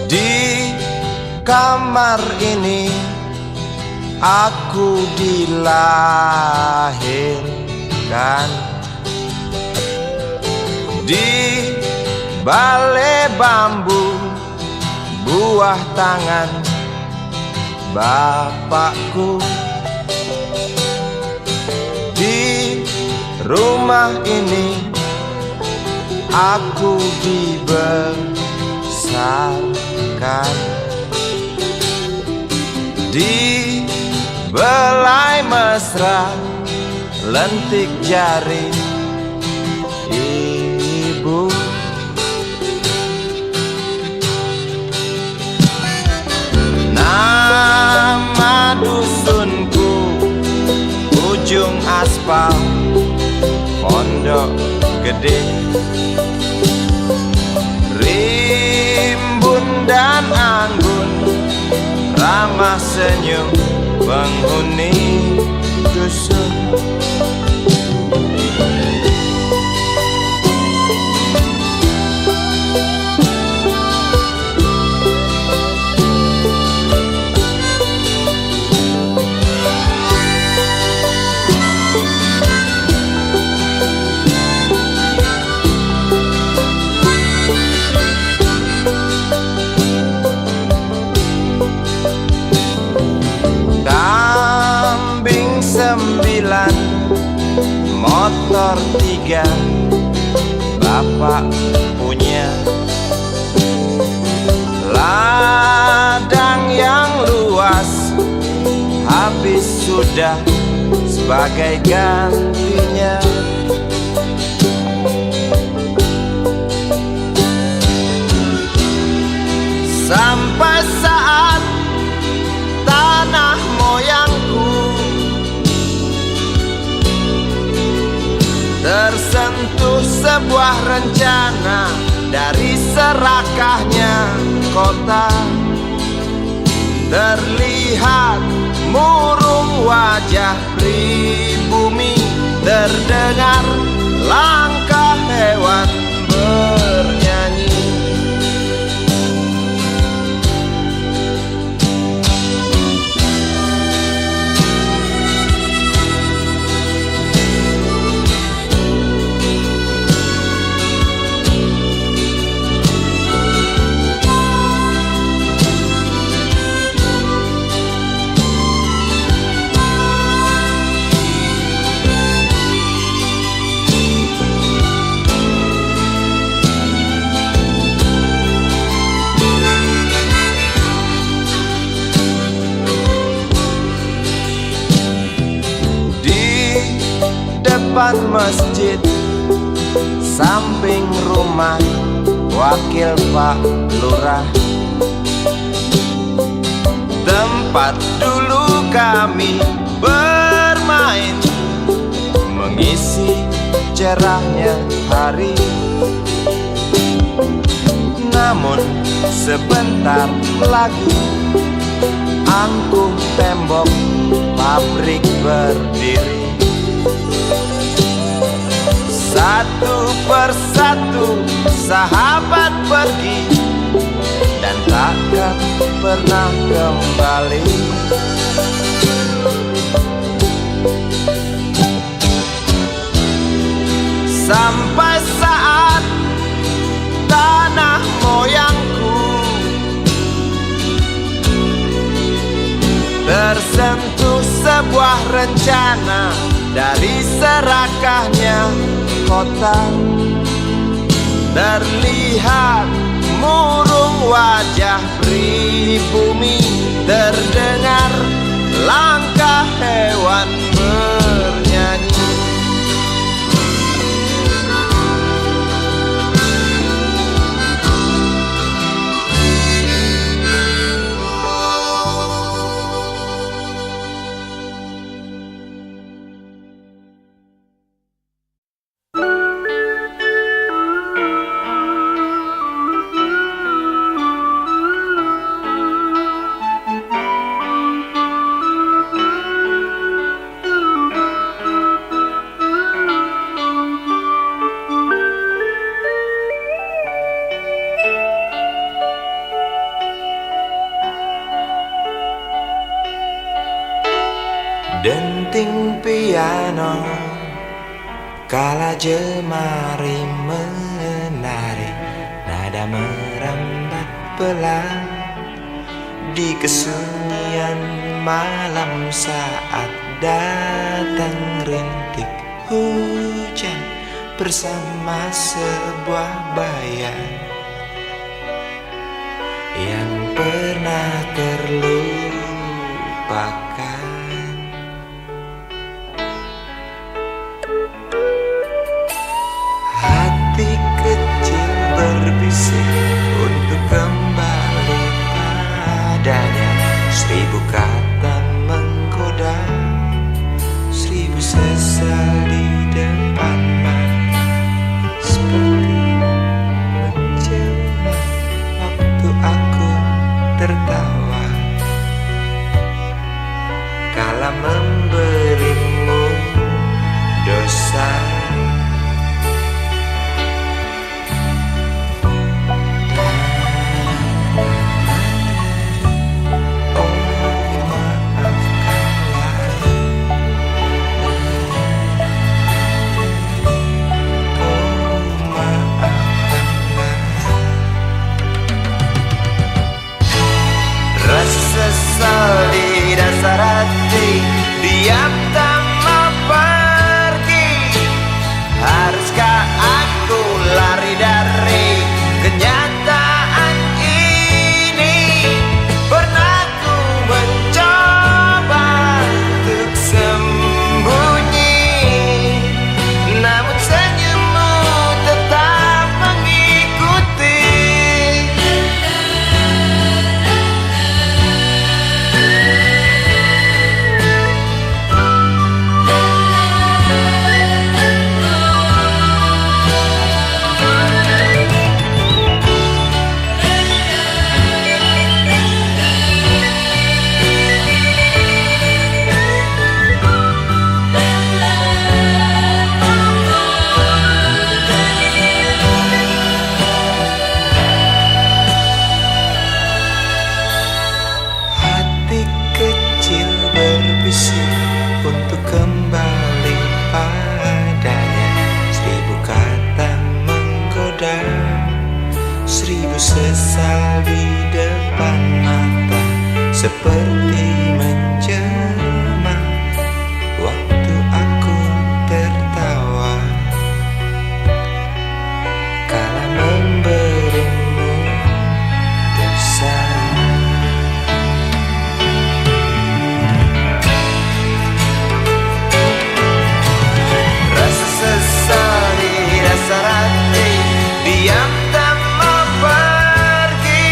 Di kamar ini aku dilahirkan, di balai bambu buah tangan bapakku. Di rumah ini aku dibesarkan, di belai mesra lentik jari ibu. Nama dusunku ujung aspal Pondok Gede. Rimbun dan anggun ramah senyum penghuni dusun. Sembilan, motor 3 bapak punya. Ladang yang luas habis sudah sebagai gantinya. Sampai saat tanah moyangku tersentuh sebuah rencana dari serakahnya kota. Terlihat murung wajah pribumi, terdengar langkah hewan bernyanyi. Depan masjid, samping rumah wakil Pak Lurah, tempat dulu kami bermain, mengisi cerahnya hari. Namun sebentar lagi angkuh tembok pabrik berdiri. Satu persatu sahabat pergi dan takkan pernah kembali. Sampai saat tanah moyangku tersentuh sebuah rencana dari serakahnya kota. Terlihat murung wajah pribumi, terdengar langkah hewan bernyanyi. denting piano kala jemari menari, nada merambat pelan di kesunyian malam saat datang rintik hujan bersama sebuah bayang yang pernah terlupakan. Hati kecil berbisik untuk kembali padanya. 1000 kata menggoda, 1000 sesal di depan mata, seperti menjelma waktu aku tertawa kala memberimu dosa. Sesal di dasar hati, diam tak mau pergi. Haruskah aku lari dari kenyataan ini? Pernah ku mencoba untuk sembunyi, namun senyummu tetap mengikuti. Untuk kembali padanya, 1000 kata menggoda, 1000 sesal di depan mata, seperti menjelma waktu aku tertawa kala memberimu dosa. Diam tak mau pergi.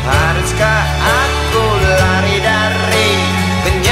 Haruskah aku lari dari kenyataan?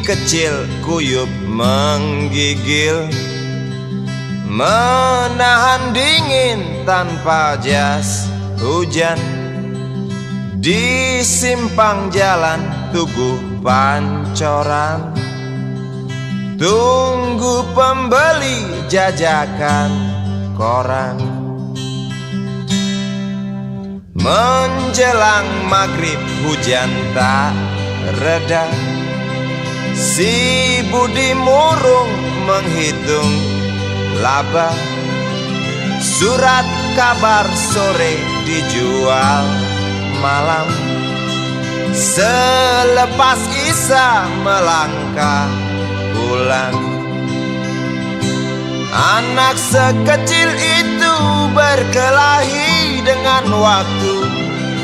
kecil kuyup menggigil, menahan dingin tanpa jas hujan. Di simpang jalan Tugu Pancoran, tunggu pembeli jajakan koran. Menjelang maghrib hujan tak reda, si Budi murung menghitung laba. Surat kabar sore dijual malam. Selepas Isya melangkah pulang. Anak sekecil itu berkelahi dengan waktu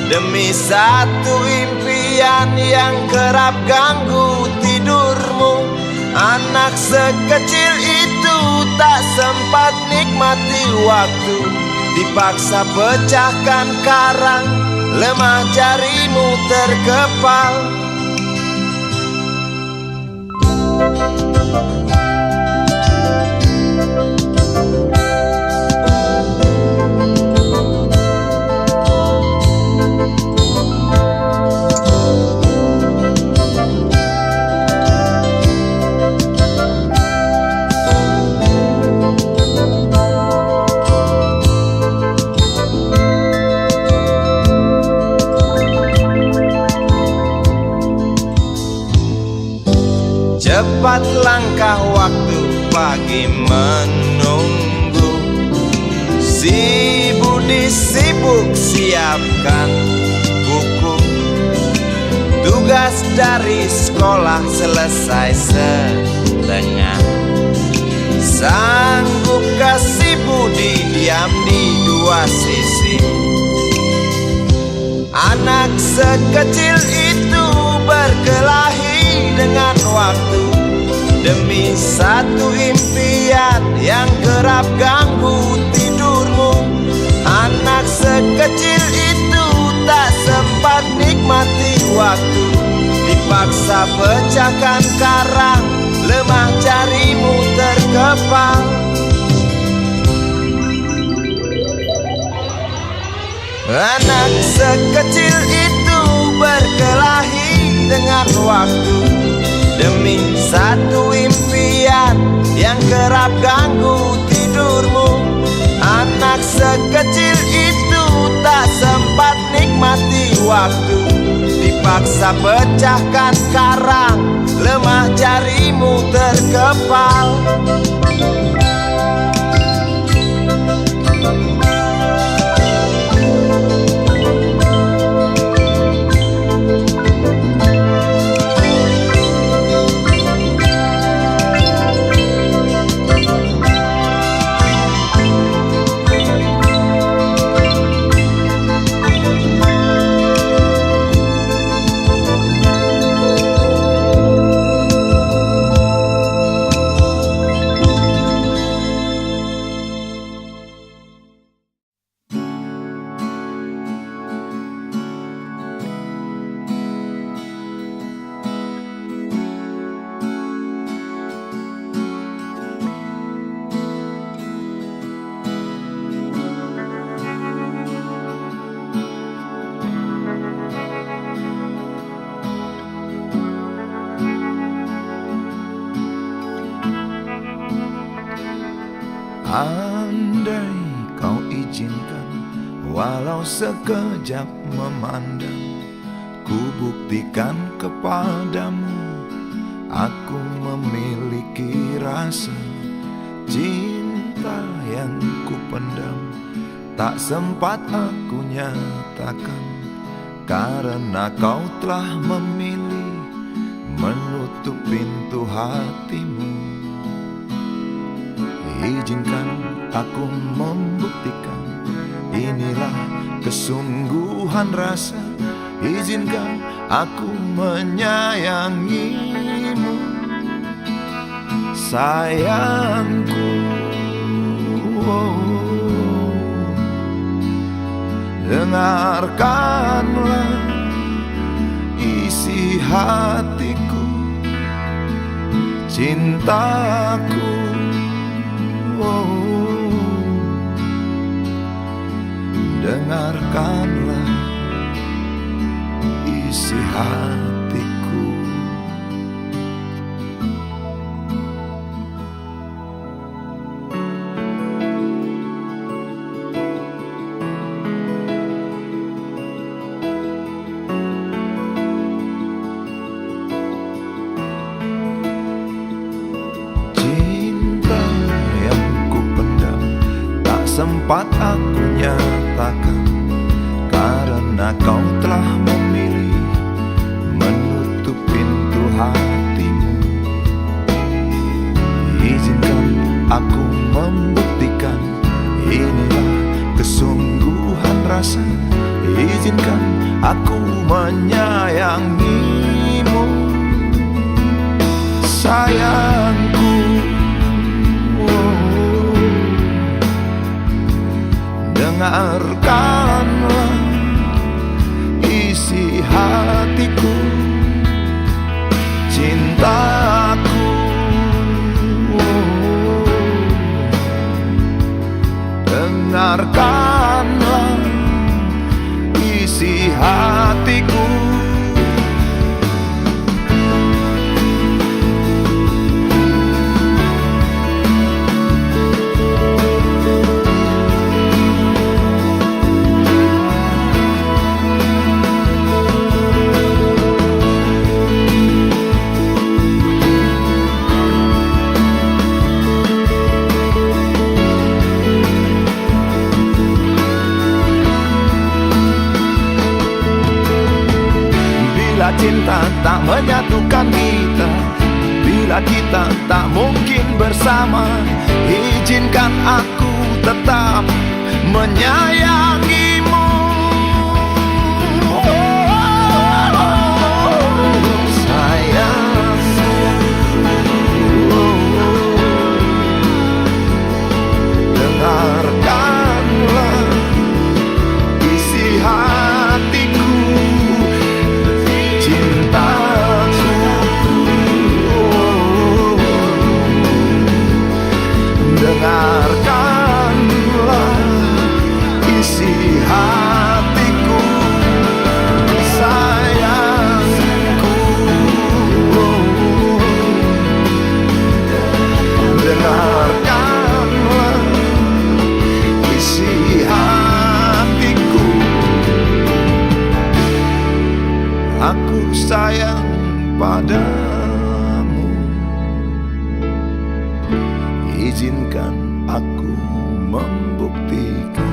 demi satu impian yang kerap ganggu tidurmu. Anak sekecil itu tak sempat nikmati waktu, dipaksa pecahkan karang, lemah jarimu terkepal. Cepat langkah waktu, pagi menunggu. Si Budi sibuk siapkan buku. Tugas dari sekolah selesai setengah. Sanggupkah si Budi diam di dua sisi? Anak sekecil itu berkelahi dengan waktu demi satu impian yang kerap ganggu tidurmu. Anak sekecil itu tak sempat nikmati waktu, dipaksa pecahkan karang, lemah jarimu terkepal. Anak sekecil itu berkelahi dengan waktu demi satu impian yang kerap ganggu tidurmu. Anak sekecil itu tak sempat nikmati waktu, dipaksa pecahkan karang, lemah jarimu terkepal. Andai kau izinkan, walau sekejap memandang, ku buktikan kepadamu, aku memiliki rasa cinta yang ku pendam. Tak sempat aku nyatakan, karena kau telah memilih menutup pintu hatimu. Izinkan aku membuktikan, inilah kesungguhan rasa. Izinkan aku menyayangimu, sayangku. Dengarkanlah isi hatiku, cintaku. Oh, dengarkanlah isi hatiku. Cinta yang kupendam tak sempat aku nyatakan, karena kau telah memilih menutup pintu hatimu. Izinkan aku membuktikan, inilah kesungguhan rasa. Izinkan aku menyayangimu, sayangku. Oh, dengarkanlah isi hatiku, cintaku. Oh, dengarkanlah isi hatiku. Bila cinta tak menyatukan kita, bila kita tak mungkin bersama, izinkan aku tetap menyayangimu. Sayang, dengarkanlah isi hatiku, cintaku. Dengarkanlah isi hatiku, sayangku. Dengarkanlah isi hatiku. Aku sayang padamu, izinkan aku membuktikan.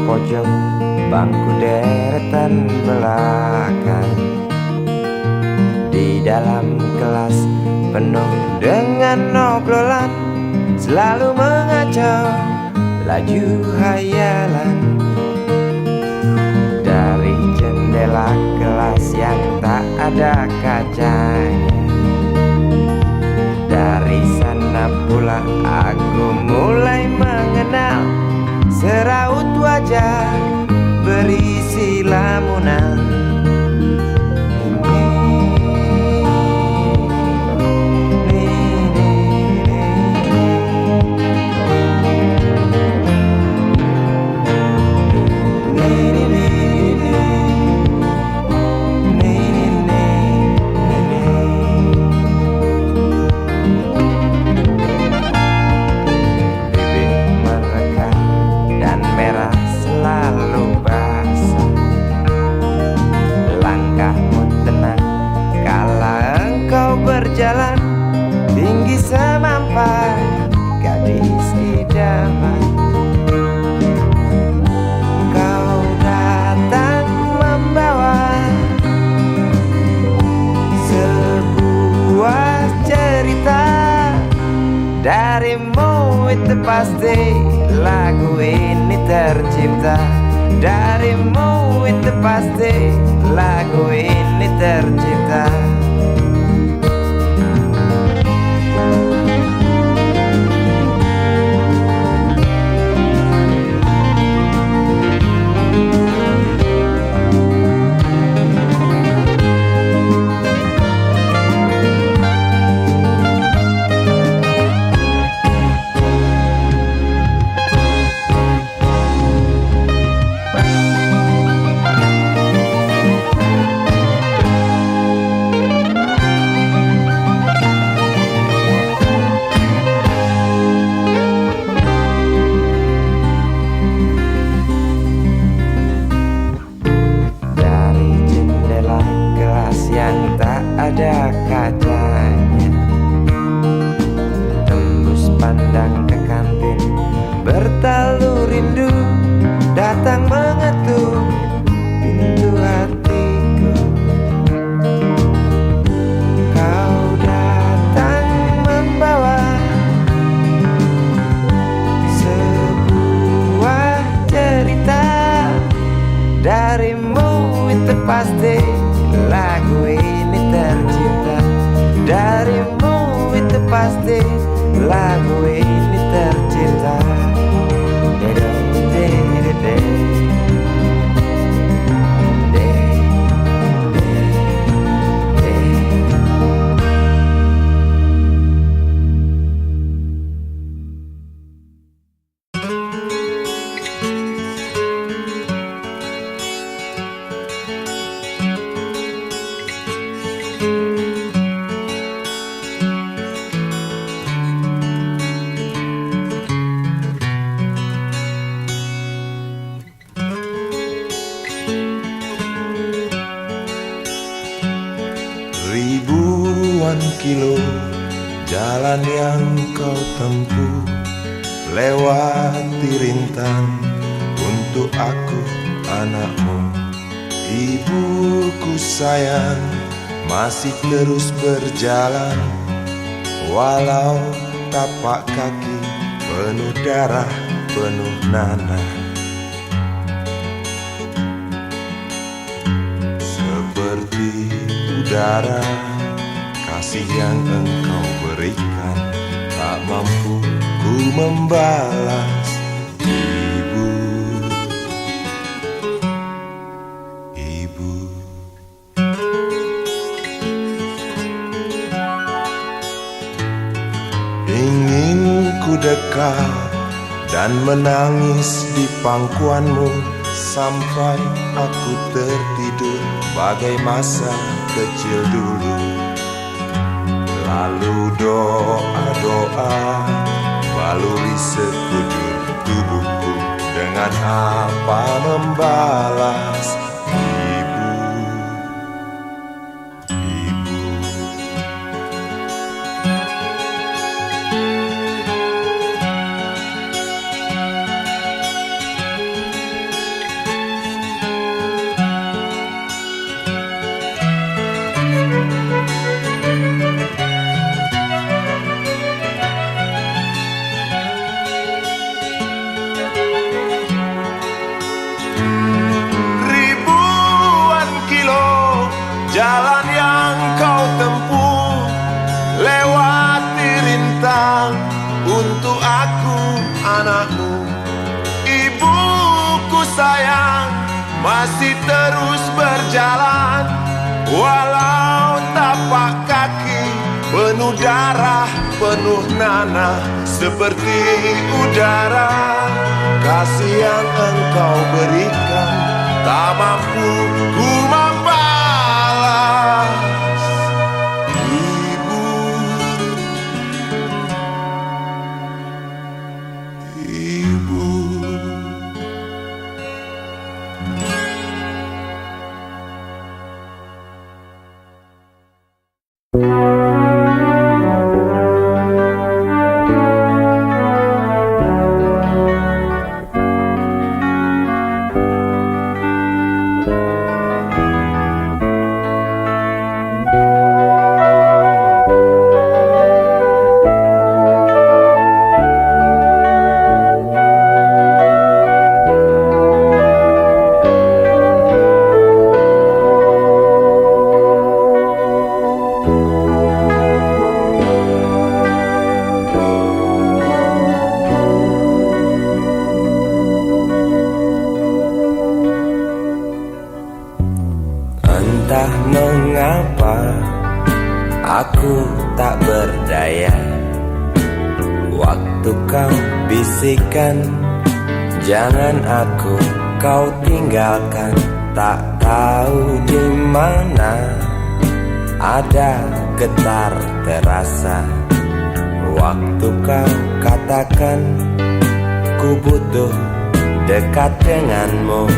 Pojok bangku deretan belakang, di dalam kelas penuh dengan obrolan, selalu mengacau laju hayalan. Dari jendela kelas yang tak ada kacanya, dari sana pula aku mulai mengenal seraut wajah berisi lamunan. Bibir mereka dan merah selalu pasti lagu ini tercipta darimu, itu pasti lagu ini tercipta. Ada kacanya, tembus pandang ke kantin, bertalu rindu datang mengetuk pintu hatiku. Kau datang membawa sebuah cerita darimu, itu pasti lagu ini tercipta darimu, itu pasti lagu ini tercipta. Ribuan kilo jalan yang kau tempuh, lewati rintang untuk aku anakmu. Ibuku sayang, masih terus berjalan, walau tapak kaki penuh darah, penuh nanah. Seperti udara, kasih yang engkau berikan tak mampu ku membalas. Ibu, ibu, ingin ku dekat dan menangis di pangkuanmu sampai aku tertidur bagai masa kecil dulu. Lalu doa-doa baluri sekujur tubuhku, dengan apa membalas. Ibu, ibu, jalan yang kau tempuh, lewati rintang untuk aku anakmu. Ibuku sayang, masih terus berjalan, walau tapak kaki penuh darah, penuh nanah. Seperti udara, kasih yang engkau berikan tak mampu ku membalas. bisikan, jangan aku kau tinggalkan. Tak tahu di mana ada getar terasa waktu kau katakan ku butuh dekat denganmu.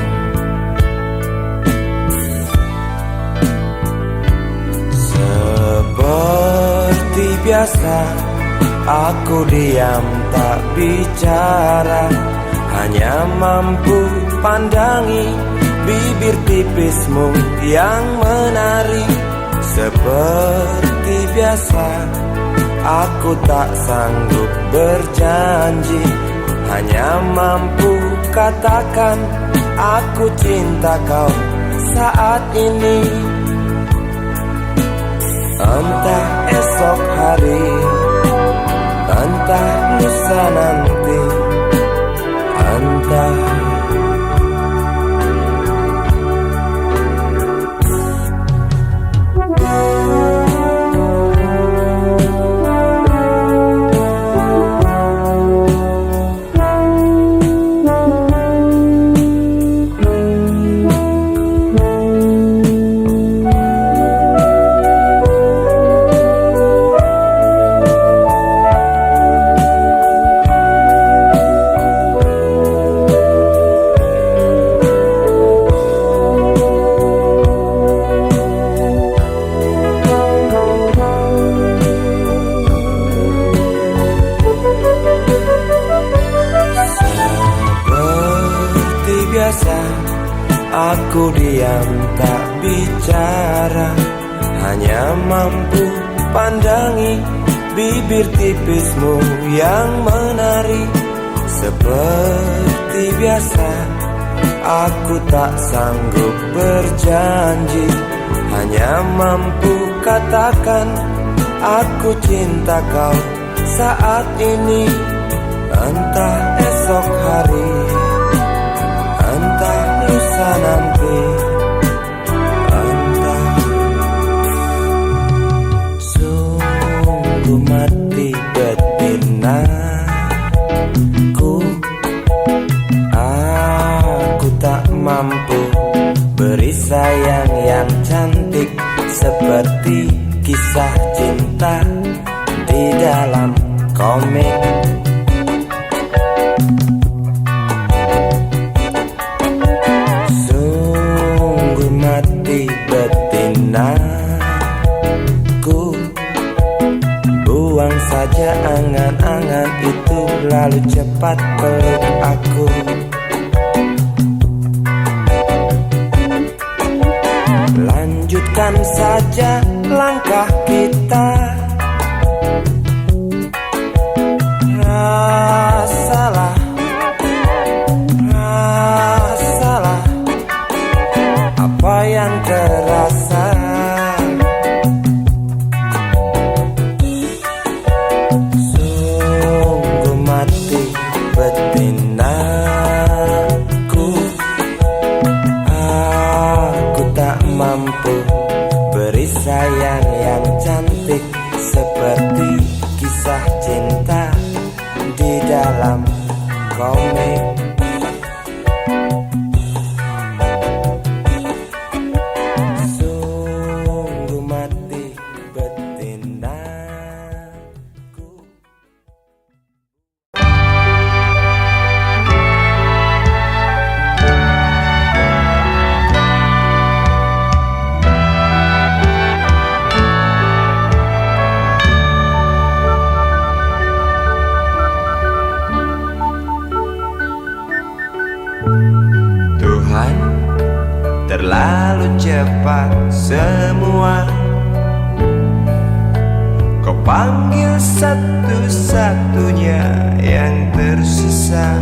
Seperti biasa aku diam tak bicara, hanya mampu pandangi bibir tipismu yang menari. Seperti biasa aku tak sanggup berjanji, hanya mampu katakan aku cinta kau saat ini. Entah esok hari, entah lusa nanti, entah aku diam tak bicara, hanya mampu pandangi bibir tipismu yang menari. Seperti biasa aku tak sanggup berjanji, hanya mampu katakan aku cinta kau saat ini. Entah esok hari, entah lusa nanti, entah. Sungguh mati betinaku, aku tak mampu beri sayang yang cantik seperti kisah cinta di dalam komik. Betinaku, buang saja angan-angan itu, lalu cepat peluk aku. Lanjutkan saja langkah kita, rasalah apa yang terasa. Sungguh mati betinaku, aku tak mampu beri sayang yang cantik seperti kisah cinta di dalam komik. Terlalu cepat semua, kau panggil satu-satunya yang tersisa,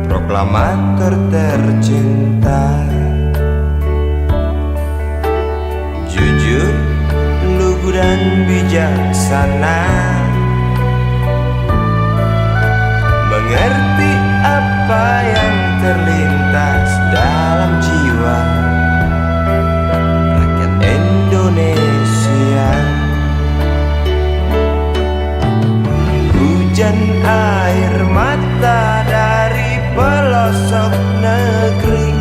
proklamator tercinta. Jujur, lugu dan bijaksana, mengerti apa yang terlintas dalam jiwa rakyat Indonesia. Hujan air mata dari pelosok negeri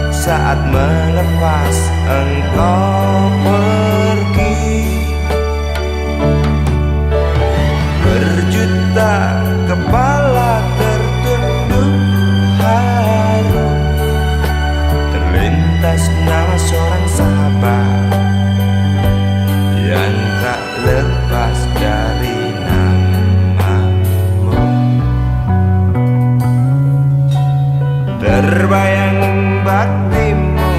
saat melepas engkau pergi. Berjuta kepala tertunduk haru, terlintas nama seorang sahabat yang tak lepas dari namamu. Terbayang baktimu,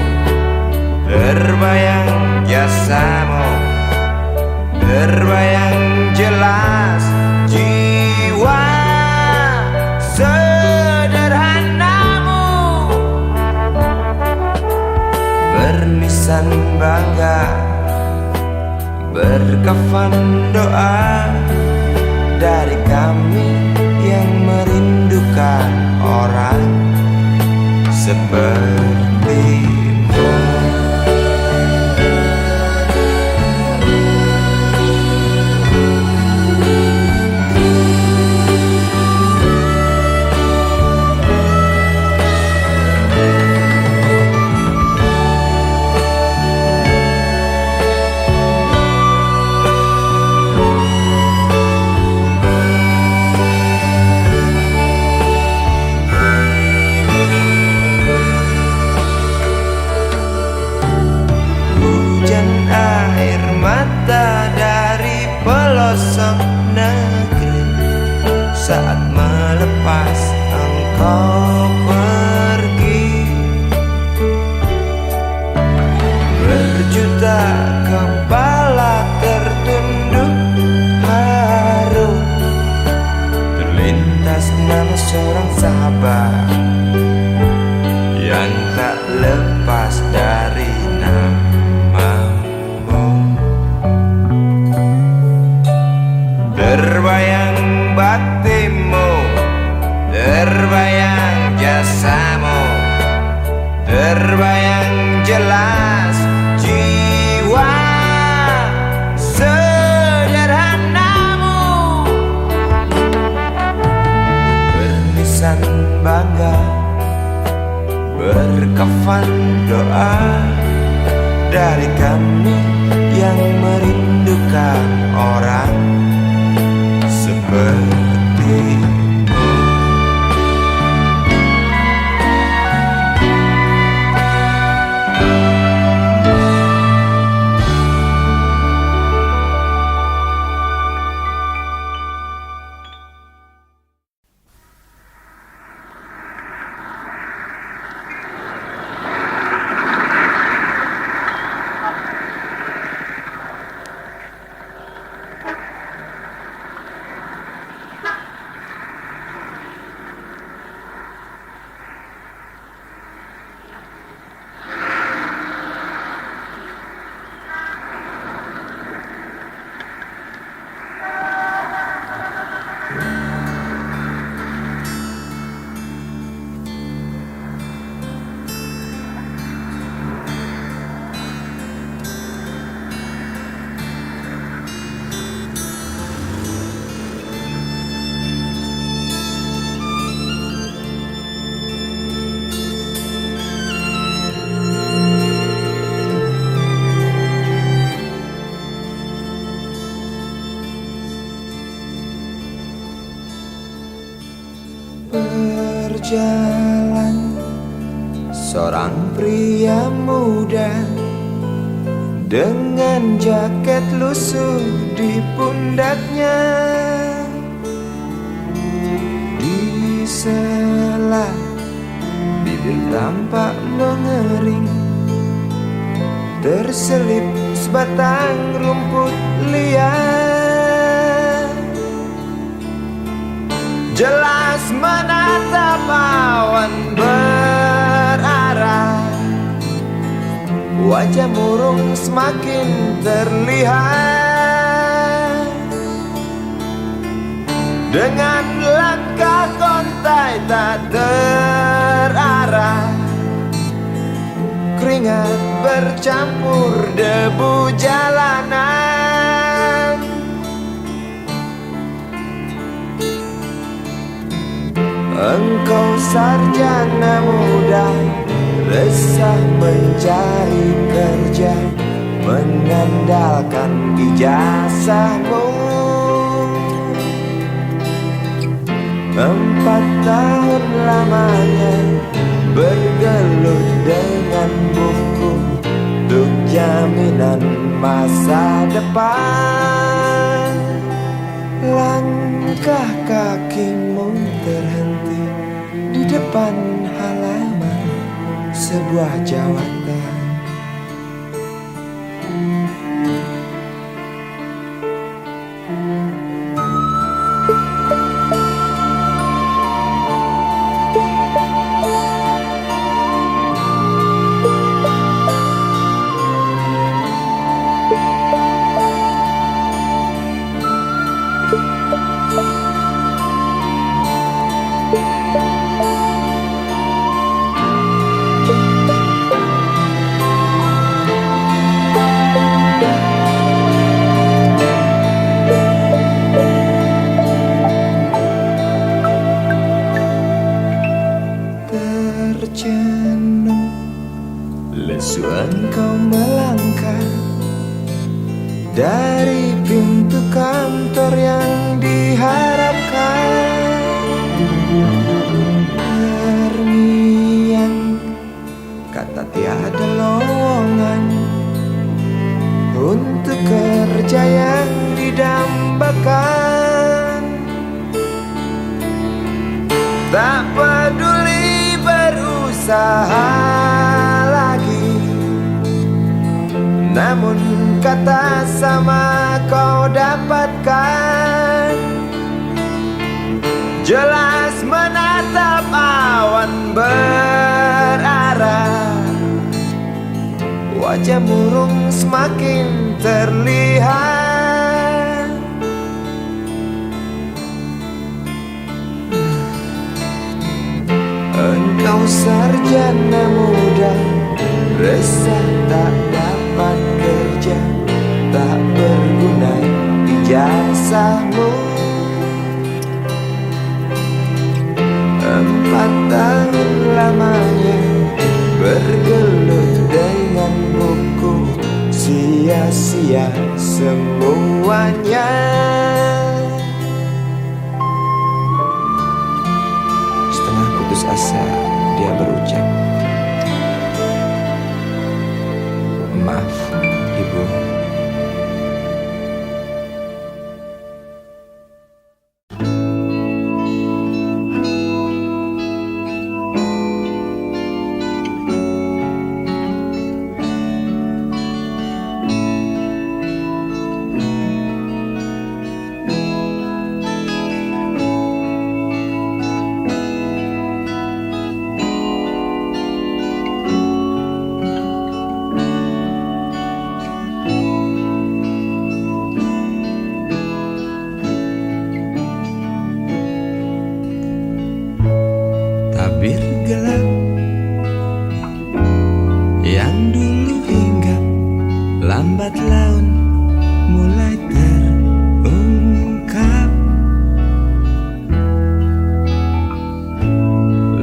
terbayang jasamu, terbayang jelas jiwa sederhanamu, bernisan bangga, berkafan doa dari kami yang merindukan orang sepertimu. Saat melepas engkau pergi, berjuta kepala tertunduk haru, terlintas nama seorang sahabat yang tak lepas dari namamu. Terbayang baktimu, terbayang jasamu, terbayang jelas jiwa sederhanamu, bernisan bangga, berkafan doa dari kami yang merindukan orang seperti. Berjalan seorang pria muda dengan jaket lusuh di pundaknya, di sela bibir tampak mengering, terselip sebatang rumput liar. Jelas menatap awan berarah, wajah murung semakin terlihat. Dengan langkah kontai tak terarah, keringat bercampur debu jalanan. Engkau sarjana muda, resah mencari kerja, mengandalkan ijazahmu. 4 tahun lamanya bergelut dengan buku untuk jaminan masa depan. Langkah kakimu terhenti di depan halaman sebuah jawatan. Terjenuh, lesu engkau melangkah dari pintu kantor yang diharapkan. Terngiang kata tiada lowongan untuk kerja yang didambakan. Tak peduli berusaha lagi, namun kata sama kau dapatkan. Jelas menatap awan berarah, wajah murung semakin terlihat. Engkau sarjana muda, resah tak dapat kerja, tak berguna ijazahmu. 4 tahun lamanya bergelut dengan buku, sia-sia semuanya. Setengah putus asa dia berucap, "Maaf, Ibu." Tabir gelap yang dulu hinggap, lambat laun mulai terungkap.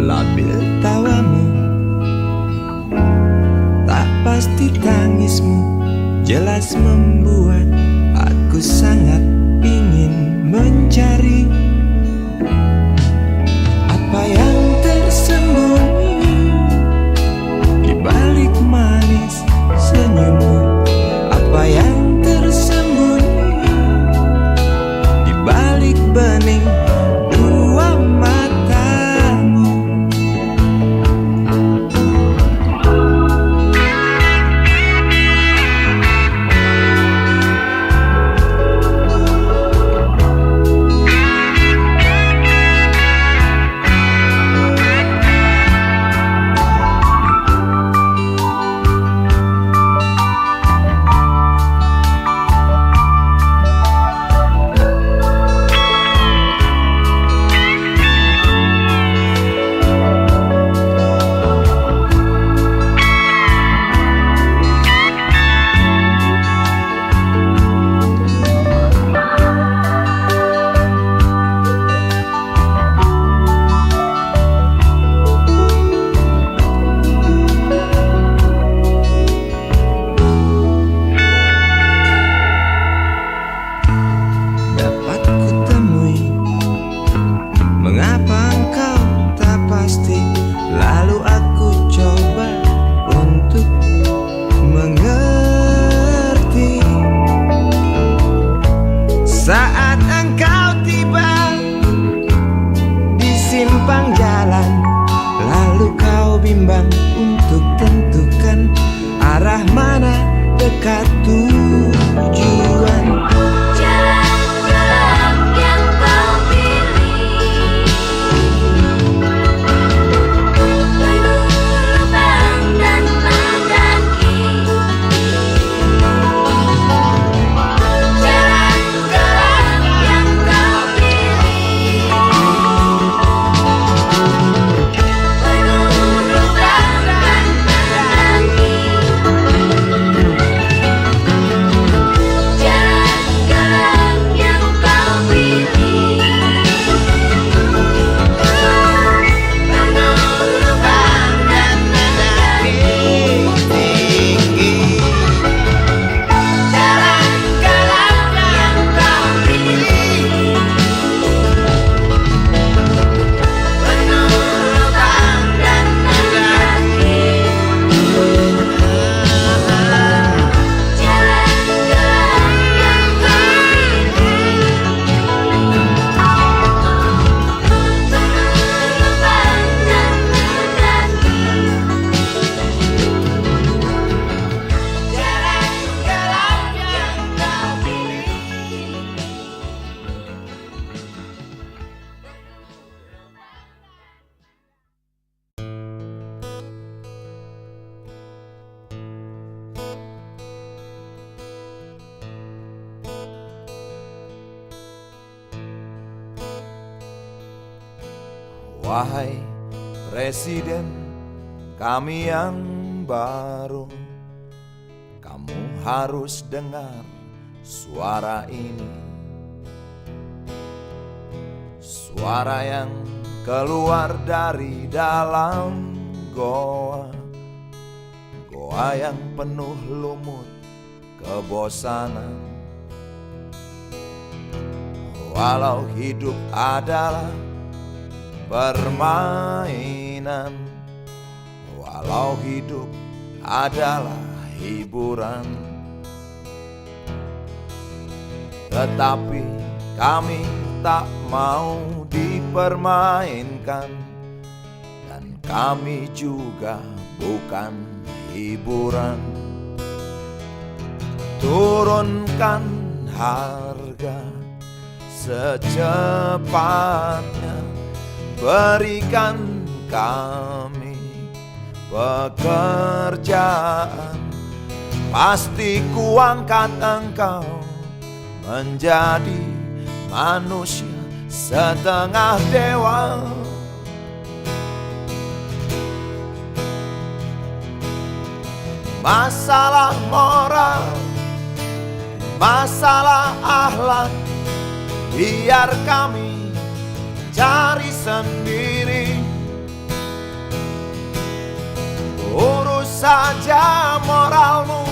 Labil tawamu, tak pasti tangismu, jelas membuat aku sangat ingin mencari apa yang tersembunyi di balik manis senyummu. Apa yang tersembunyi di balik bening dua matamu. simpang jalan, lalu kau bimbang untuk tentukan arah mana dekat tujuan. Jalan gelap yang kau pilih, penuh lubang dan mendaki. Jalan gelap yang kau pilih, penuh lubang dan mendaki. Jalan gelap yang kau pilih, penuh lubang dan mendaki. Jalan gelap yang kau pilih, penuh lubang dan mendaki. Jalan gelap yang kau pilih, penuh lubang dan mendaki. Jalan gelap yang kau pilih. Wahai Presiden kami yang baru, kamu harus dengar suara ini. Suara yang keluar dari dalam goa, goa yang penuh lumut kebosanan. Walau hidup adalah permainan, walau hidup adalah hiburan, tetapi kami tak mau dipermainkan, dan kami juga bukan hiburan. Turunkan harga secepatnya, berikan kami pekerjaan. Pasti kuangkat engkau menjadi manusia setengah dewa. Masalah moral, masalah akhlak, biar kami cari sendiri. Urus saja moralmu,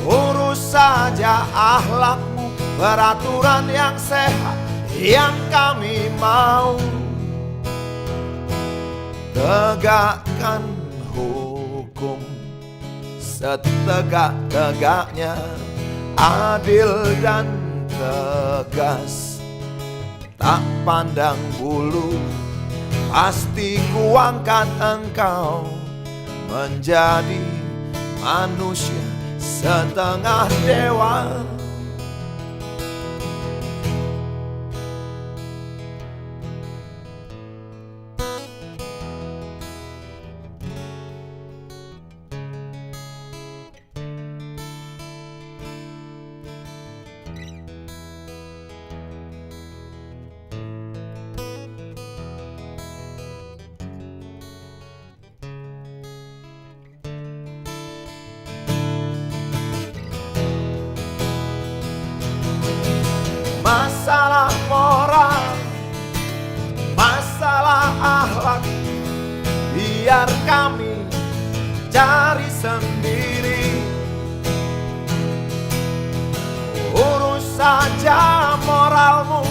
urus saja akhlakmu, peraturan yang sehat yang kami mau. Tegakkan hukum setegak-tegaknya, adil dan tegas, tak pandang bulu. Pasti kuangkat engkau menjadi manusia setengah dewa. Masalah moral, masalah akhlak, biar kami cari sendiri. Urus saja moralmu,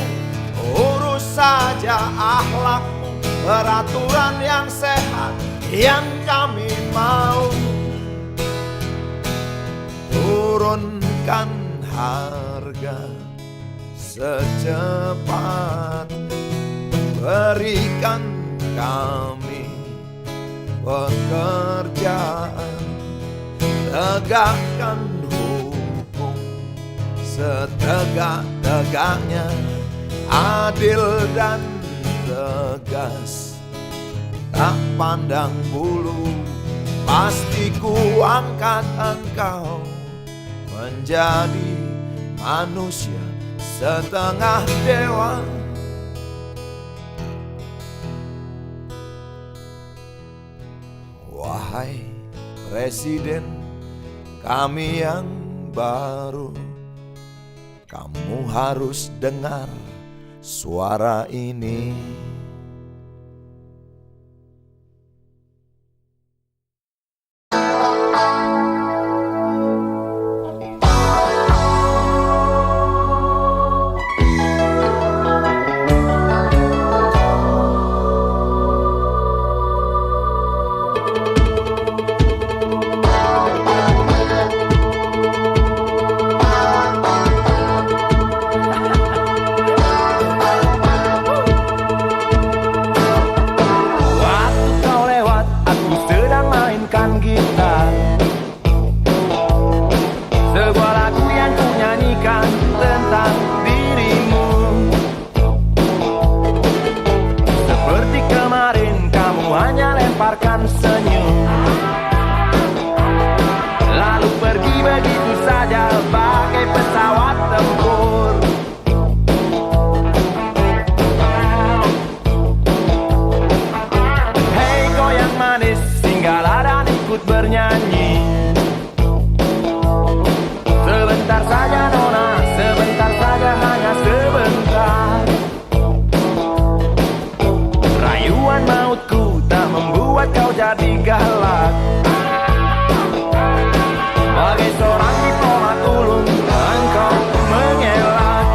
urus saja akhlakmu, peraturan yang sehat yang kami mau. Turunkan harga secepatnya, Berikan kami pekerjaan, tegakkan hukum setegak-tegaknya, adil dan tegas, tak pandang bulu. Pasti ku angkat engkau menjadi manusia setengah dewa. Wahai Presiden kami yang baru, kamu harus dengar suara ini. Bernyanyi sebentar saja nona, sebentar saja, hanya sebentar. Rayuan mautku tak membuat kau jadi galak. Bagai seorang diplomat ulung engkau mengelak.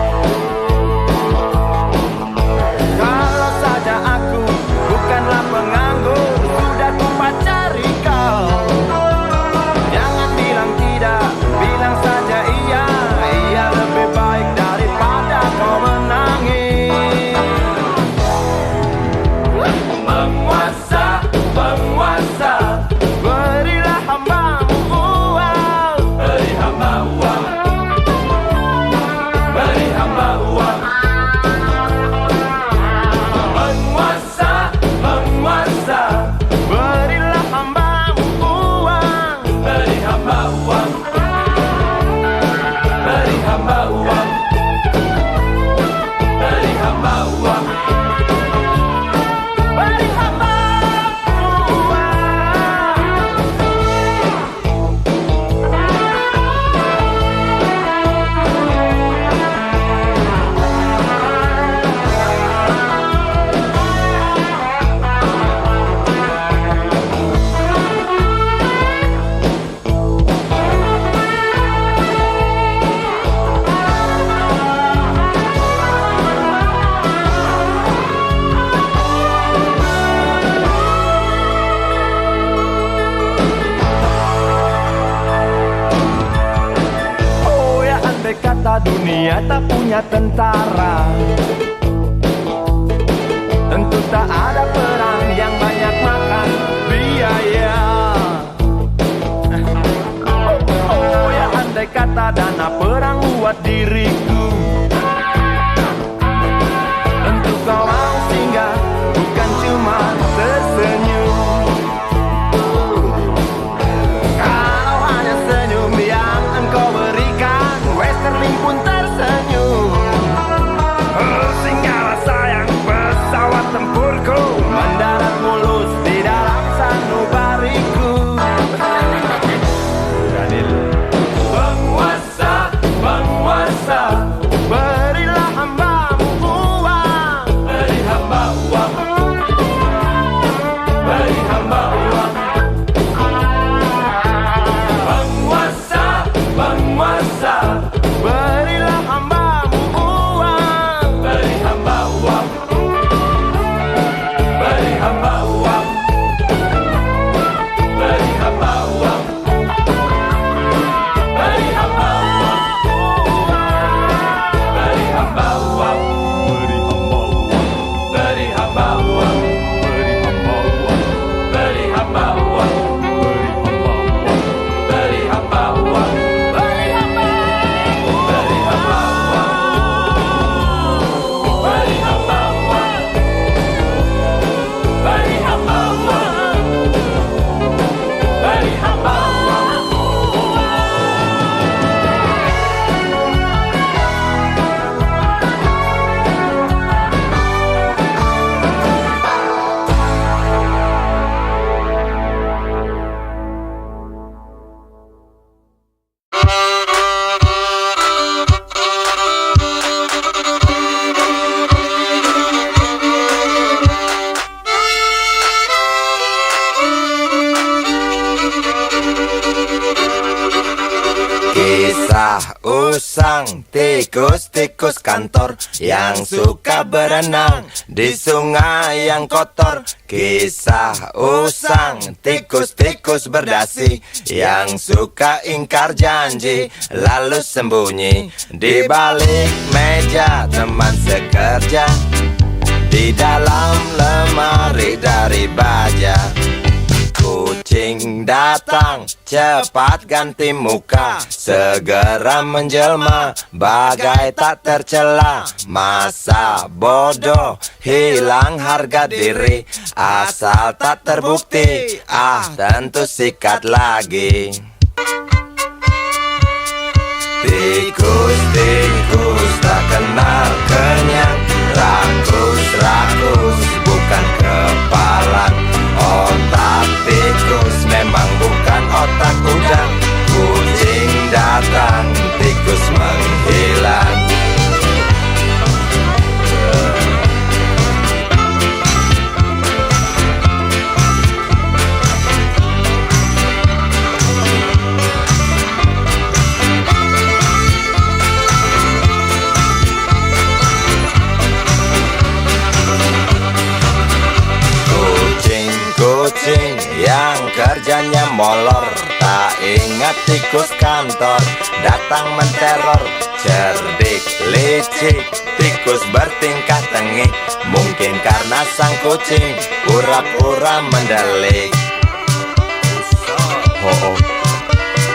Kalau saja aku bukanlah penganggur, sudah ku pacari kau. Jangan bilang tidak, bilang saja iya. Iya lebih baik daripada kau menangis. Penguasa, penguasa, berilah hambamu uang. Beri hamba uang, beri hamba uang. Penguasa, penguasa, berilah hambamu uang. Beri hamba uang, beri hamba uang, beri hamba uang, beri hamba uang. Oh ya, andai kata dunia tak punya tentara, tentu tak ada perang yang banyak makan biaya. Oh ya, andai kata dana perang buat diriku, tentu kau mau singgah, bukan cuma tersenyum. Kalau hanya senyum yang engkau berikan, Westerling pun tersenyum. usang, tikus-tikus kantor yang suka berenang di sungai yang kotor. Kisah usang, tikus-tikus berdasi yang suka ingkar janji lalu sembunyi di balik meja teman sekerja, di dalam lemari dari baja. Kucing datang, cepat ganti muka, segera menjelma, bagai tak tercela. Masa bodoh, hilang harga diri, asal tak terbukti, tentu sikat lagi. Tikus-tikus tak kenal kenyang, rakus-rakus bukan kepalan. Otak tikus memang bukan otak udang. Kucing datang, tikus menghilang. Kucing yang kerjanya molor, tak ingat tikus kantor datang menteror. Cerdik, licik, tikus bertingkah tengik, mungkin karena sang kucing pura-pura mendelik.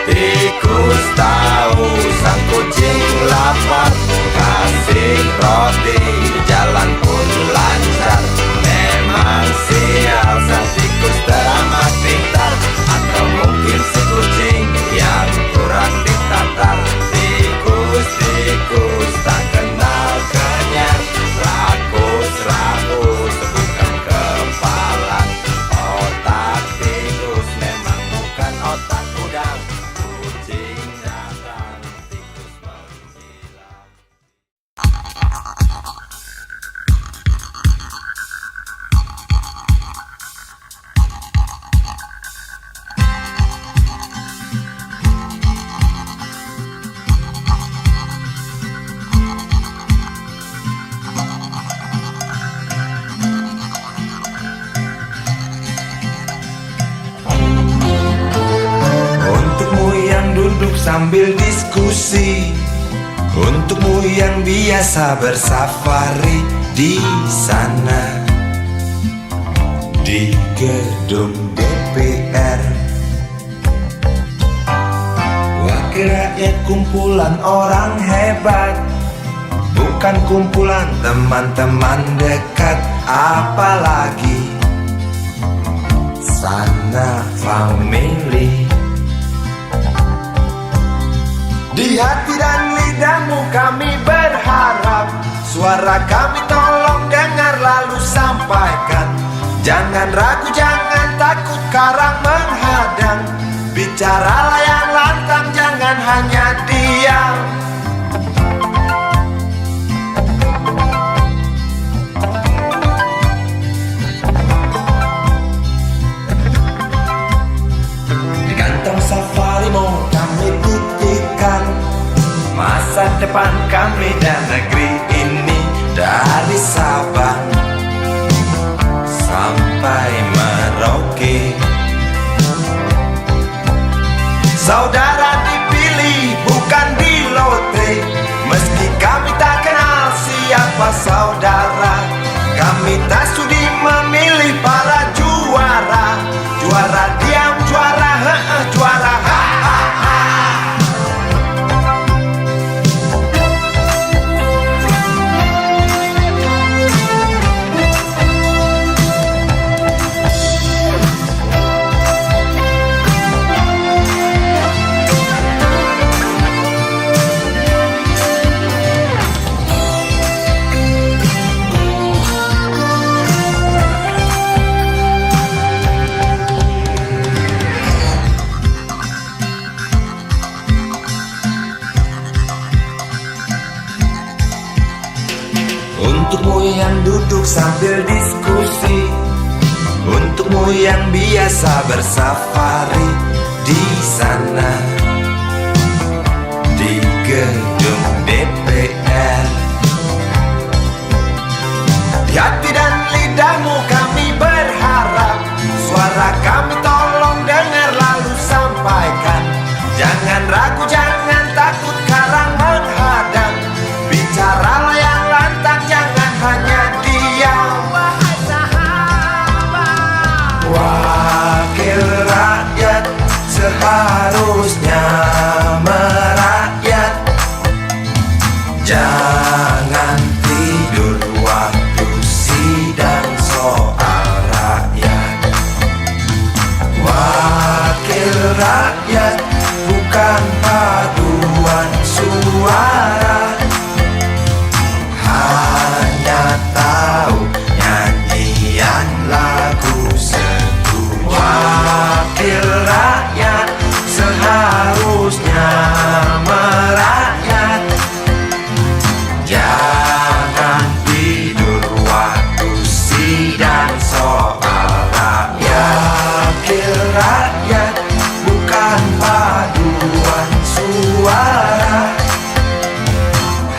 Tikus tahu sang kucing lapar, kasih roti, jalan pun lancar. Memang sial sang tikus teramat pintar, atau mungkin si kucing yang kurang ditatar. Tikus-tikus tak kenal kenyang, rakus-rakus bukan kepalan. Otak tikus memang bukan otak udang. Kucing datang, tikus menghilang. Untukmu yang duduk sambil diskusi, untukmu yang biasa bersafari di sana, di gedung DPR. Wakil rakyat kumpulan orang hebat, bukan kumpulan teman-teman dekat. Apalagi sana family. Di hati dan lidahmu kami berharap, suara kami tolong dengar lalu sampaikan. Jangan ragu, jangan takut karang menghadang, bicaralah yang lantang, jangan hanya diam. Di kantong safarimu kami titipkan masa depan kami dan negeri ini, dari Sabang sampai Merauke. Saudara dipilih bukan di lotre, meski kami tak kenal siapa saudara. Kami tak sudi memilih para juara, juara diam, juara juara ha. Untukmu yang duduk sambil diskusi, untukmu yang biasa bersafari di sana, di gedung DPR. Di hati dan lidahmu kami berharap, suara kami tolong dengar lalu sampaikan. Jangan ragu, jangan takut karang menghadang. Bicaralah yang lantang, jangan hanya diam. Wahai sahabat, wakil rakyat seharusnya merakyat. Jangan tidur waktu sidang soal rakyat. Wakil rakyat bukan paduan suara, hanya tahu nyanyian lagu setuju. Wakil rakyat seharusnya merakyat. Jangan tidur waktu sidang soal rakyat. Wakil rakyat bukan paduan suara,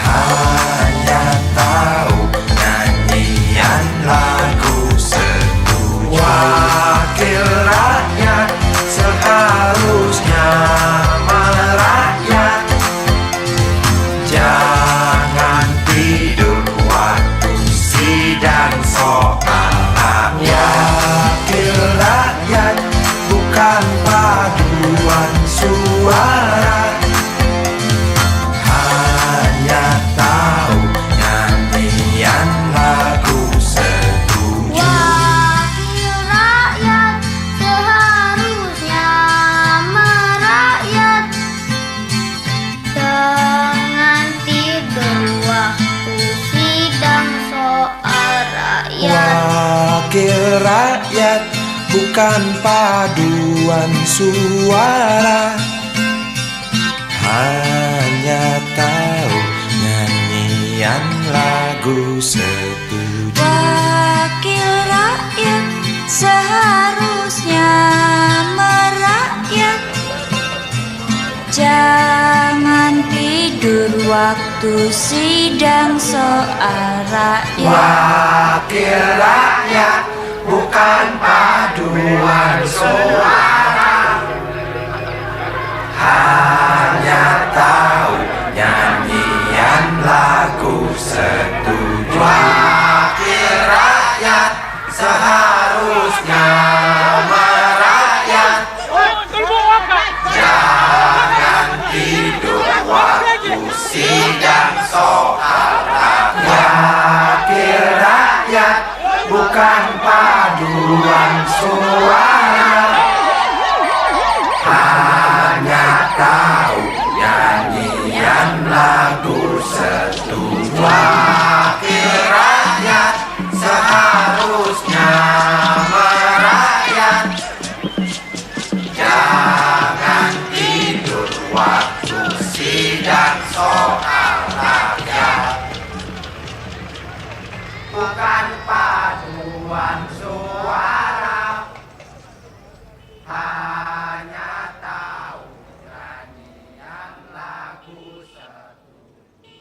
hanya tahu nyanyian lagu setuju. Wakil rakyat seharusnya merakyat. Jangan tidur waktu sidang soal rakyat. Wakil rakyat bukan paduan suara, hanya tahu nyanyian lagu setuju. Wakil rakyat seharusnya merakyat. Jangan tidur waktu sidang soal rakyat. Wakil rakyat bukan paduan suara, hanya tahu nyanyian lagu setuju. Wakil rakyat seharusnya merakyat. Jangan tidur waktu sidang soal rakyat. Wakil rakyat bukan paduan suara, hanya tahu nyanyian lagu setuju. Wakil rakyat seharusnya merakyat. Jangan tidur waktu sidang soal rakyat. Wakil rakyat bukan paduan suara, hanya tahu nyanyian lagu setuju. Wakil rakyat seharusnya merakyat. Jangan tidur waktu sidang soal rakyat. Bukan paduan suara, hanya tahu nyanyian lagu setuju.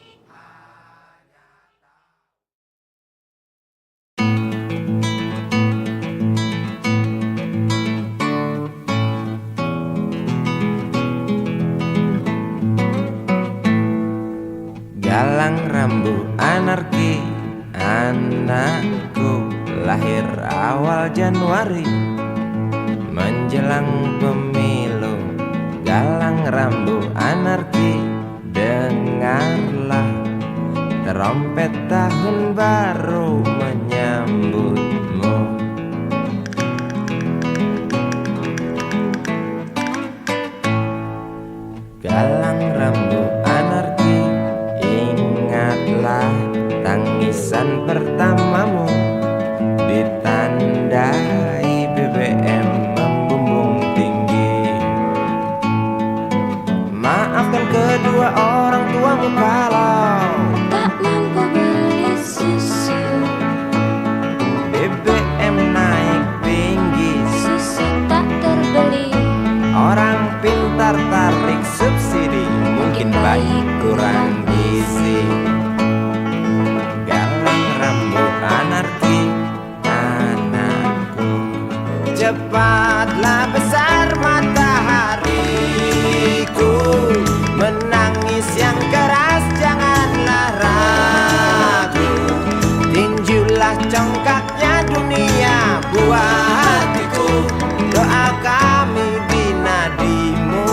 Galang rambu anarki, anakku lahir awal Januari menjelang pemilu. Galang rambu anarki, dengarlah trompet tahun baru menyambutmu. Galang rambu anarki, ingatlah tangisan pertamamu, ditandai BBM membumbung tinggi. Maafkan kedua orang tuamu kalau Tak mampu beli susu. Cepatlah besar matahariku, menangis yang keras janganlah ragu. Tinjulah congkaknya dunia buah hatiku, doa kami di nadimu.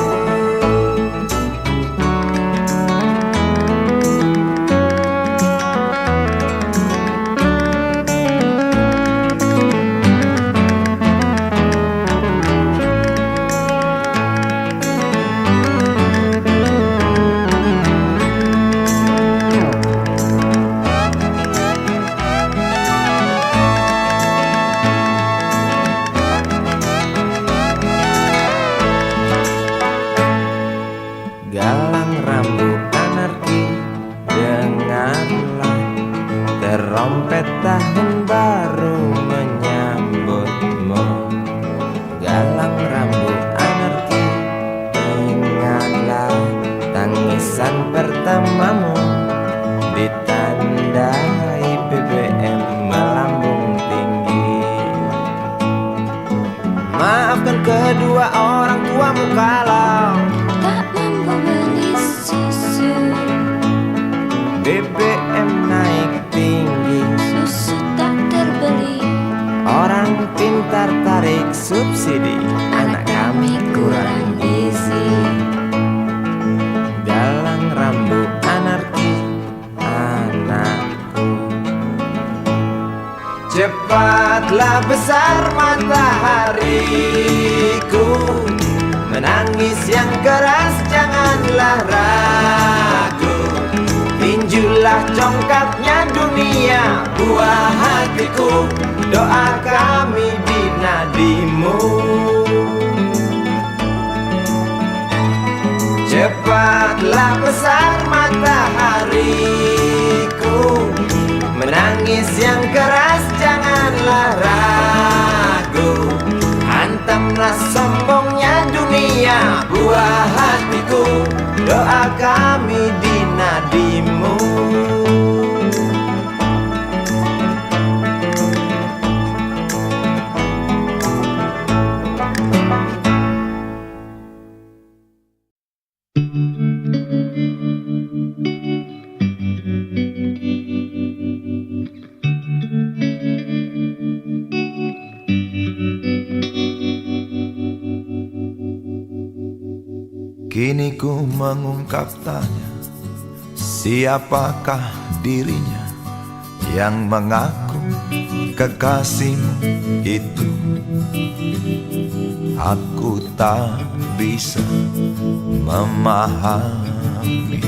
Galang rambut anarki, dengarlah terompet tahun baru menyambutmu. Galang rambut anarki, dengarlah tangisan pertamamu, ditandai BBM melambung tinggi. Maafkan kedua orang tuamu kalau tak mampu beli susu, BBM naik tinggi. susu tak terbeli. Orang pintar tarik subsidi, anak kami kurang gizi. Galang rambut anarki, anakku. Cepatlah besar matahariku, menangis yang keras janganlah ragu. Tinjulah congkaknya dunia buah hatiku, doa kami di nadimu. Cepatlah besar matahariku, menangis yang keras janganlah ragu. Hantamlah sombongnya dunia buah hatiku, doa kami di nadimu. Kini ku mengungkap tanya, siapakah dirinya yang mengaku kekasihmu itu? Aku tak bisa memahami.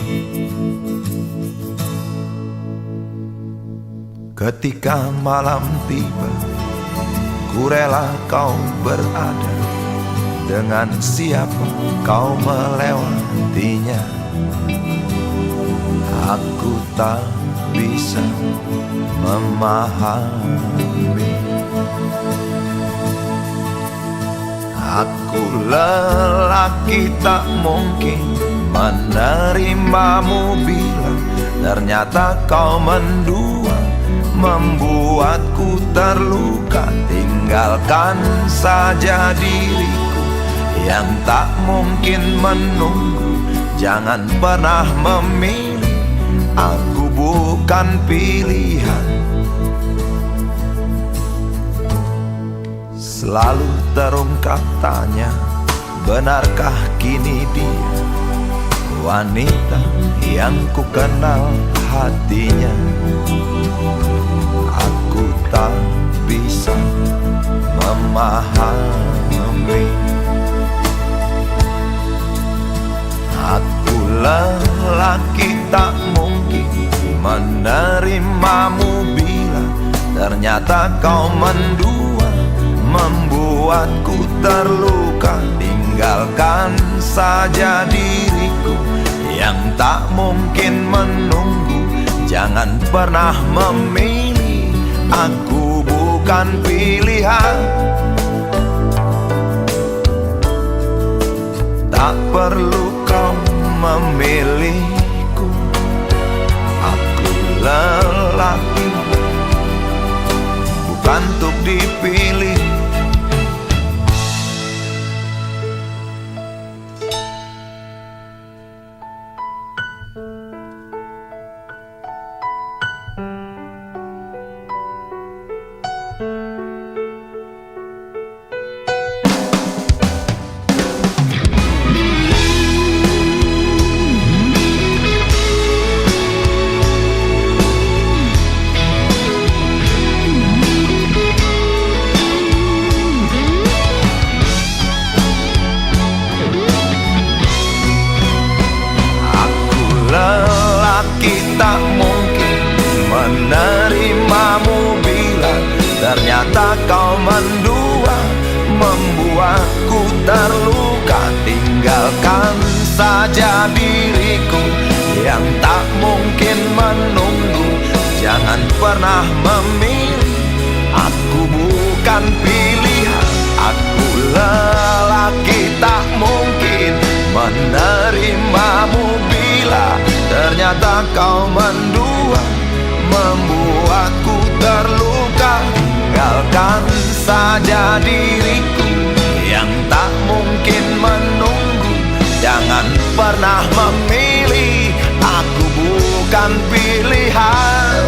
Ketika malam tiba, ku rela kau berada. Dengan siapa kau melewatinya? Aku tak bisa memahami. Aku lelaki tak mungkin menerimamu bila ternyata kau mendua, membuatku terluka. Tinggalkan saja diriku yang tak mungkin menunggu. Jangan pernah memilih, aku bukan pilihan. Selalu terungkap tanya, benarkah kini dia wanita yang ku kenal hatinya? Aku tak bisa memahami. Aku lelaki tak mungkin menerimamu bila ternyata kau mendua, membuatku terluka. Tinggalkan saja diriku yang tak mungkin menunggu. Jangan pernah memilih, aku bukan pilihan. Tak perlu kau memilihku, aku lelaki bukan untuk dipilih. mendua, membuatku terluka. Tinggalkan saja diriku yang tak mungkin menunggu. Jangan pernah memilih, aku bukan pilihan. Aku lelaki tak mungkin menerimamu bila ternyata kau mendua, membuatku terluka. Tinggalkan saja diriku yang tak mungkin menunggu. Jangan pernah memilih, aku bukan pilihan.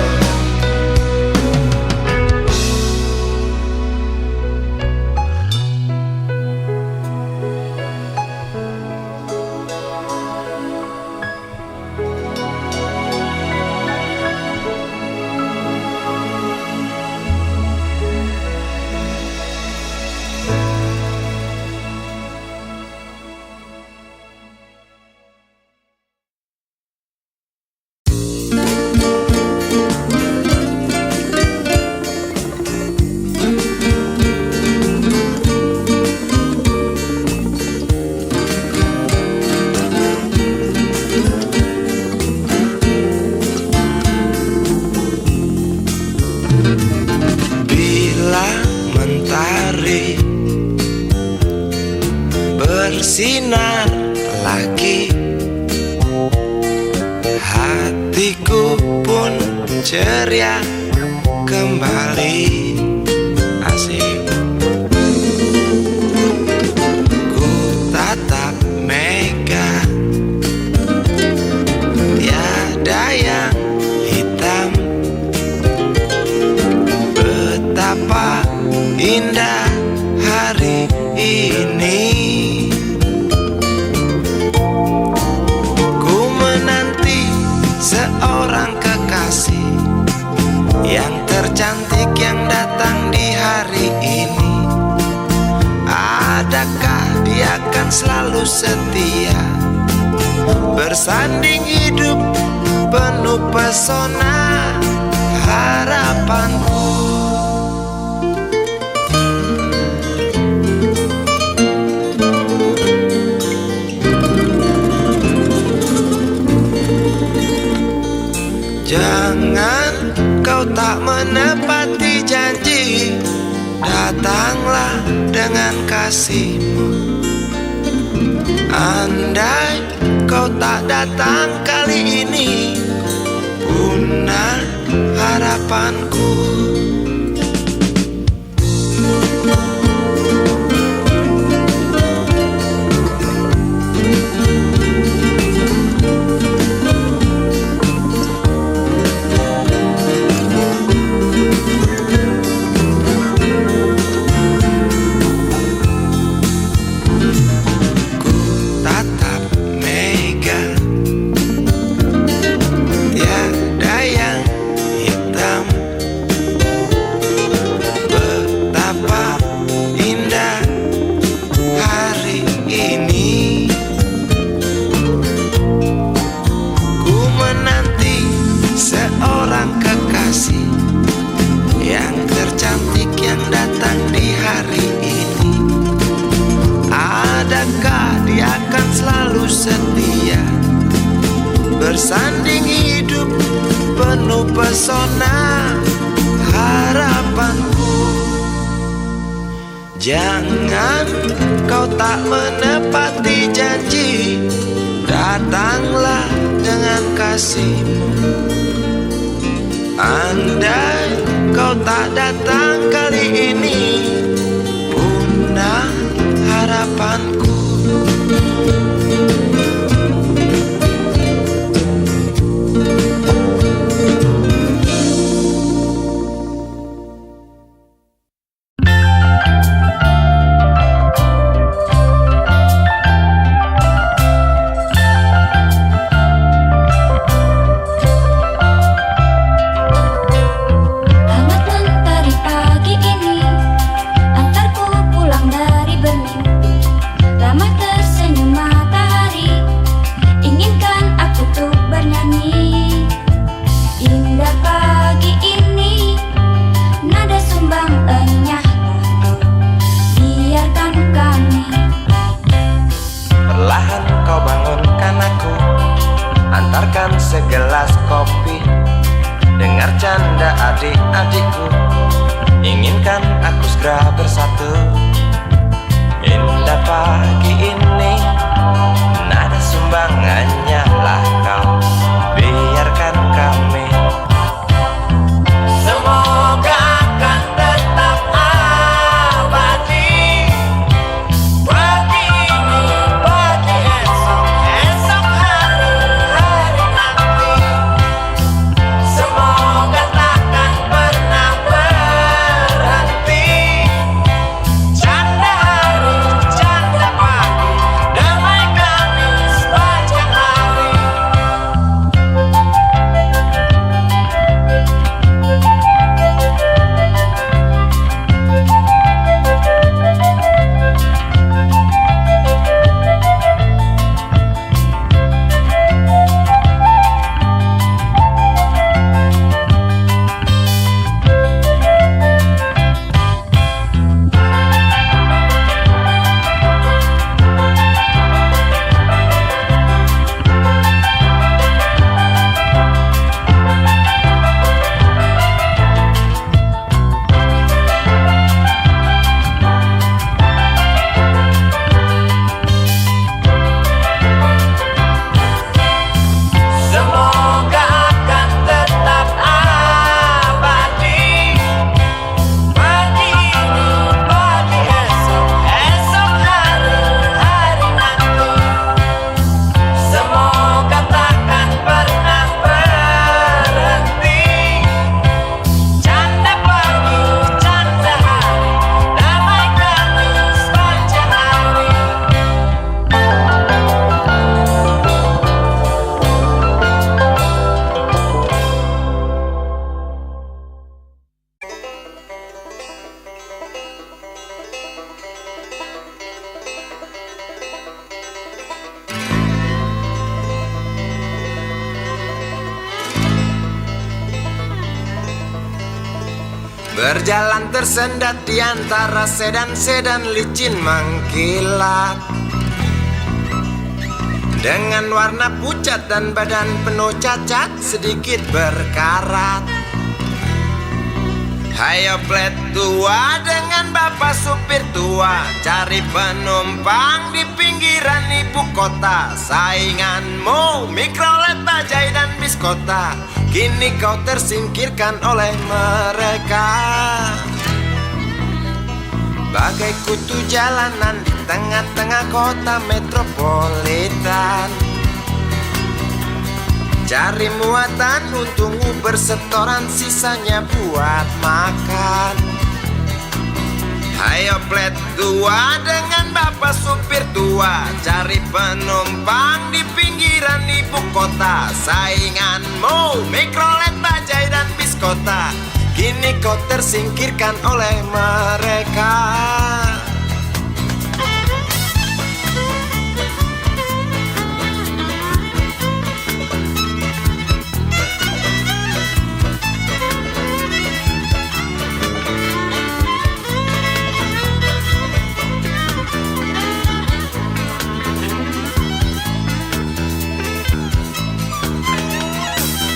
Bersinar lagi, hatiku pun ceria kembali. Asik. Ku tatap mega, tiada yang hitam. Betapa indah hari ini. Seorang kekasih yang tercantik yang datang di hari ini. Adakah dia akan selalu setia, bersanding hidup penuh pesona harapanku. Jangan kau tak menepati janji, datanglah dengan kasihmu. Andai kau tak datang kali ini, punah harapanku. Setia, bersanding hidup penuh pesona harapanku. Jangan kau tak menepati janji, datanglah dengan kasihmu. Andai kau tak datang kali ini, punah harapanku. Hangat mentari pagi ini, antarku pulang dari bermimpi. satu. Indah pagi ini, nada sumbangannya lah kau. Biarkan kami. Semoga akan tetap abadi. Pagi ini, pagi esok, esok hari, hari nanti. Semoga takkan pernah berhenti. Canda hari, canda pagi, damai kami sepanjang hari. Semoga akan tetap abadi. Pagi ini, pagi esok, esok hari, hari nanti. Semoga takkan pernah berhenti. Canda pagi, canda hari, damai kami sepanjang hari. Berjalan tersendat di antara sedan-sedan licin mengkilat, dengan warna pucat dan badan penuh cacat sedikit berkarat. Hayo plet tua dengan bapak supir tua, cari penumpang di pinggiran ibu kota. Sainganmu Mikrolet, Bajai dan Biskota, kini kau tersingkirkan oleh mereka. Bagai kutu jalanan di tengah-tengah kota metropolitan, cari muatan untungmu bersetoran, sisanya buat makan. Hayo plet tua dengan bapak supir tua, cari penumpang di pinggiran ibu kota. Sainganmu Mikrolet, Bajai dan Biskota, kini kau tersingkirkan oleh mereka.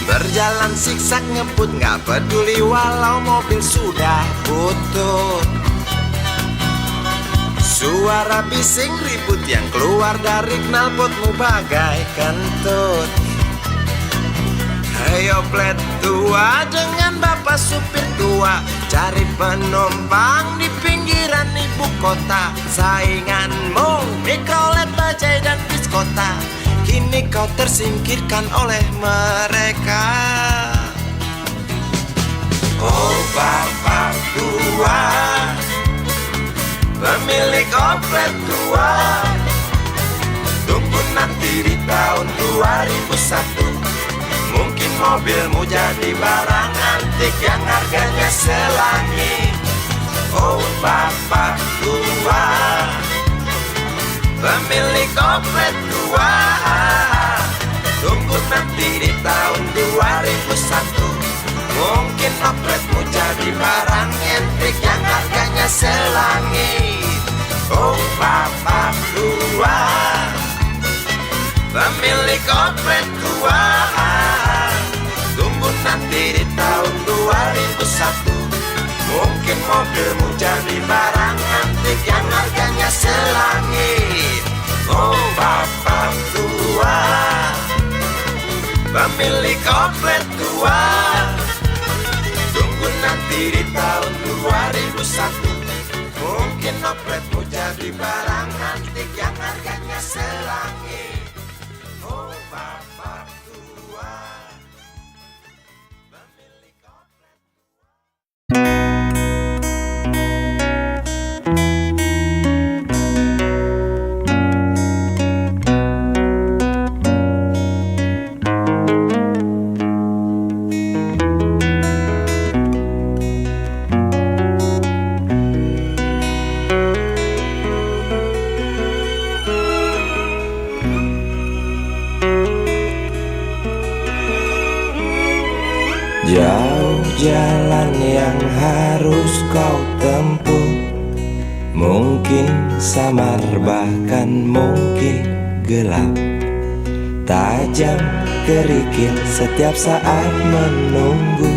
Berjalan siksak ngebut, gak peduli walau mobil sudah butut. Suara bising ribut yang keluar dari knalpotmu bagai kentut. Hayo plet tua dengan bapak supir tua, cari penumpang di pinggiran ibu kota. Sainganmu Mikrolet, Bajai dan Biskota, kini kau tersingkirkan oleh mereka. Oh bapak tua, pemilik oplet tua, tunggu nanti di tahun 2001. Mungkin mobilmu jadi barang antik yang harganya selangit. Oh bapak tua, pemilik oplet tua, tunggu nanti di tahun 2001. Mungkin opletmu jadi barang antik yang harganya selangit. Oh bapak tua, pemilik oplet tua, tunggu nanti di tahun 2001. Mungkin mobilmu jadi barang antik yang harganya selangit. Oh bapak tua, pemilik oplet tua, tunggu nanti di tahun 2001. Mungkin opletmu jadi barang antik yang harganya selangit. Oh bapak tua, pemilik oplet. Jauh jalan yang harus kau tempuh, mungkin samar bahkan mungkin gelap, tajam kerikil setiap saat menunggu.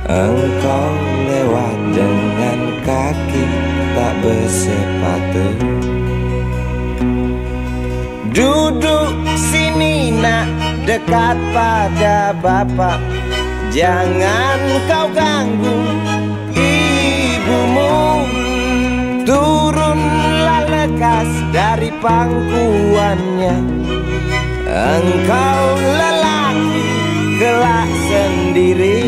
Engkau lewat dengan kaki tak bersepatu. Duduk sini nak, dekat pada bapak, jangan kau ganggu ibumu. Turunlah lekas dari pangkuannya, engkau lelaki kelak sendiri.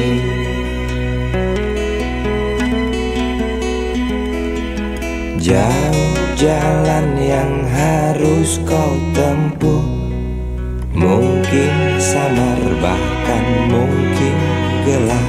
Jauh jalan yang harus kau tempuh, mungkin samar bahkan mungkin gelap,